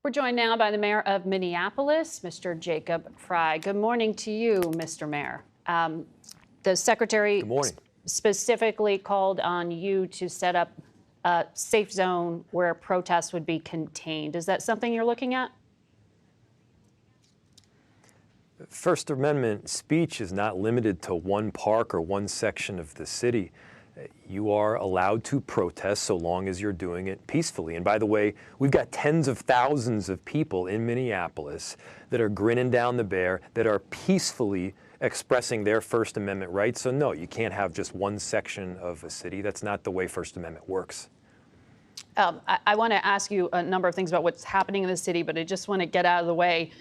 We're joined now by the mayor of Minneapolis, Mr. Jacob Frey. Good morning to you, Mr. Mayor. The secretary specifically called on you to set up a safe zone where protests would be contained. Is that something you're looking at? First Amendment speech is not limited to one park or one section of the city. You are allowed to protest so long as you're doing it peacefully. And by the way, we've got tens of thousands of people in Minneapolis that are grinning down the bear, that are peacefully expressing their First Amendment rights. So no, you can't have just one section of a city. That's not the way First Amendment works. I want to ask you a number of things about what's happening in the city, but I just want to get out of the way.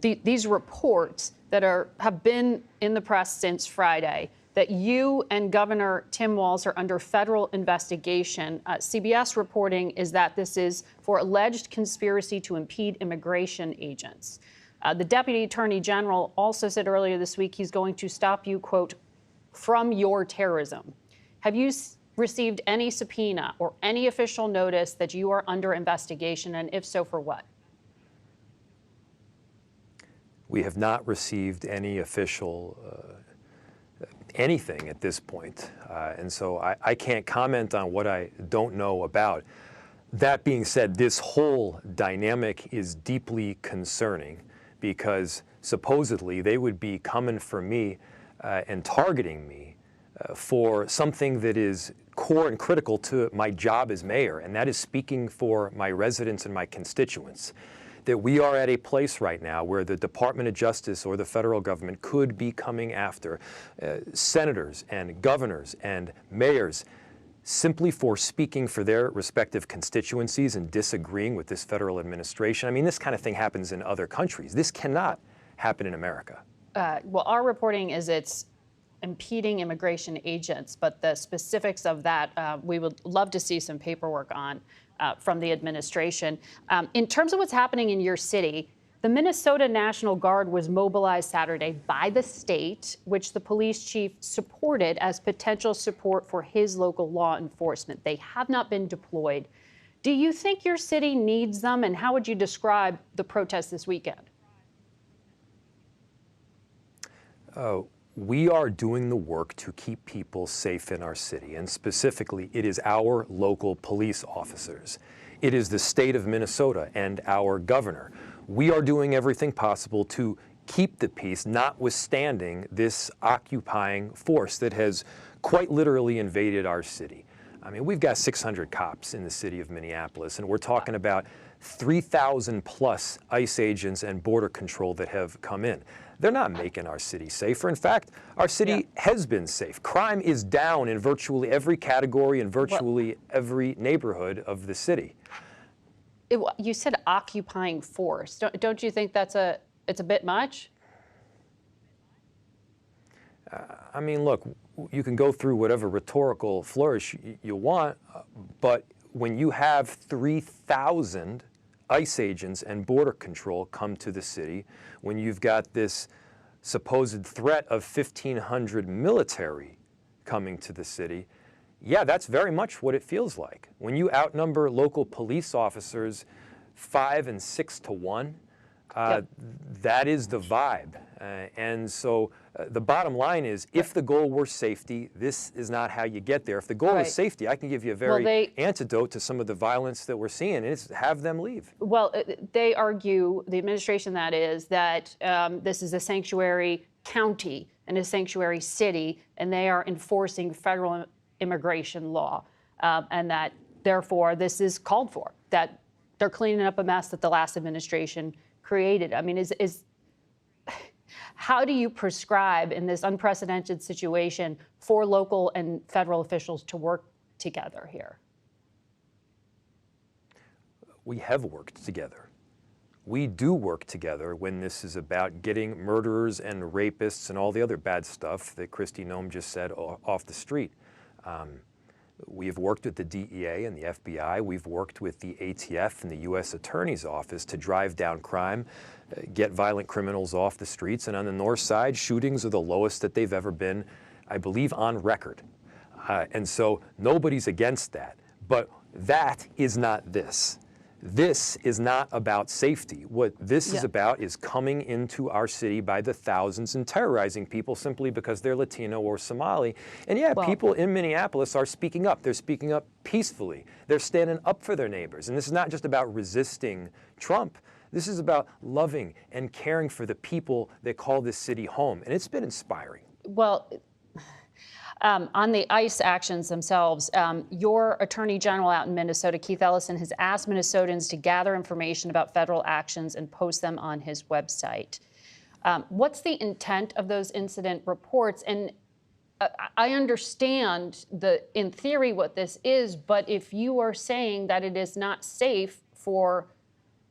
These reports that have been in the press since Friday, that you and Governor Tim Walz are under federal investigation. CBS reporting is that this is for alleged conspiracy to impede immigration agents. The Deputy Attorney General also said earlier this week he's going to stop you, quote, from your terrorism. Have you received any subpoena or any official notice that you are under investigation, and if so, for what? We have not received any official anything at this point. And so I can't comment on what I don't know about. That being said, this whole dynamic is deeply concerning because supposedly they would be coming for me and targeting me for something that is core and critical to my job as mayor, and that is speaking for my residents and my constituents. That we are at a place right now where the Department of Justice or the federal government could be coming after senators and governors and mayors simply for speaking for their respective constituencies and disagreeing with this federal administration. I mean, this kind of thing happens in other countries. This cannot happen in America. Well, our reporting is it's impeding immigration agents, but the specifics of that, we would love to see some paperwork on. From the administration. In terms of what's happening in your city, the Minnesota National Guard was mobilized Saturday by the state, which the police chief supported as potential support for his local law enforcement. They have not been deployed. Do you think your city needs them, and how would you describe the protest this weekend? We are doing the work to keep people safe in our city, and specifically, it is our local police officers. It is the state of Minnesota and our governor. We are doing everything possible to keep the peace, notwithstanding this occupying force that has quite literally invaded our city. I mean, we've got 600 cops in the city of Minneapolis, and we're talking about 3,000 plus ICE agents and border control that have come in. They're not making our city safer. In fact, our city has been safe. Crime is down in virtually every category and virtually every neighborhood of the city. You said occupying force. Don't you think it's a bit much? I mean, look, you can go through whatever rhetorical flourish you want, but when you have 3,000 ICE agents and border control come to the city, when you've got this supposed threat of 1,500 military coming to the city, yeah, that's very much what it feels like. When you outnumber local police officers 5 and 6 to 1, that is the vibe. And so the bottom line is, if the goal were safety, this is not how you get there. If the goal is safety, I can give you a very antidote to some of the violence that we're seeing, and it's have them leave. Well, they argue, the administration that is, that this is a sanctuary county and a sanctuary city, and they are enforcing federal immigration law, and that therefore this is called for, that they're cleaning up a mess that the last administration created. I mean, how do you prescribe in this unprecedented situation for local and federal officials to work together here? We have worked together. We do work together when this is about getting murderers and rapists and all the other bad stuff that Kristi Noem just said off the street. We have worked with the DEA and the FBI. We've worked with the ATF and the U.S. Attorney's Office to drive down crime, get violent criminals off the streets. And on the north side, shootings are the lowest that they've ever been, I believe, on record. And so nobody's against that. But that is not this. This is not about safety. What this is Yeah. about is coming into our city by the thousands and terrorizing people simply because they're Latino or Somali. And yeah, Well- people in Minneapolis are speaking up. They're speaking up peacefully. They're standing up for their neighbors. And this is not just about resisting Trump. This is about loving and caring for the people that call this city home. And it's been inspiring. Well, on the ICE actions themselves, your Attorney General out in Minnesota, Keith Ellison, has asked Minnesotans to gather information about federal actions and post them on his website. What's the intent of those incident reports? And I understand in theory what this is, but if you are saying that it is not safe for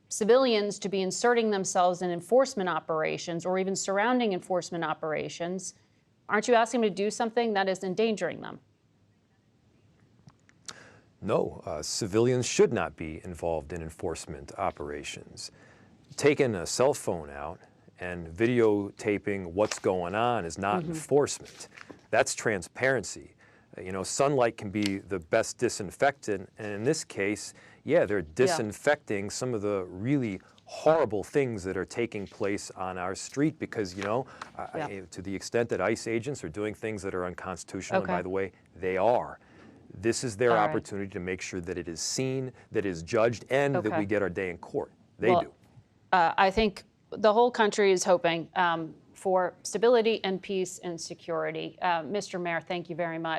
civilians to be inserting themselves in enforcement operations or even surrounding enforcement operations, aren't you asking them to do something that is endangering them? No, civilians should not be involved in enforcement operations. Taking a cell phone out and videotaping what's going on is not enforcement. That's transparency. You know, sunlight can be the best disinfectant, and in this case, yeah, they're disinfecting some of the really horrible things that are taking place on our street because, you know, to the extent that ICE agents are doing things that are unconstitutional, and by the way, they are. This is their opportunity to make sure that it is seen, that it is judged, and that we get our day in court. They do. I think the whole country is hoping for stability and peace and security. Mr. Mayor, thank you very much.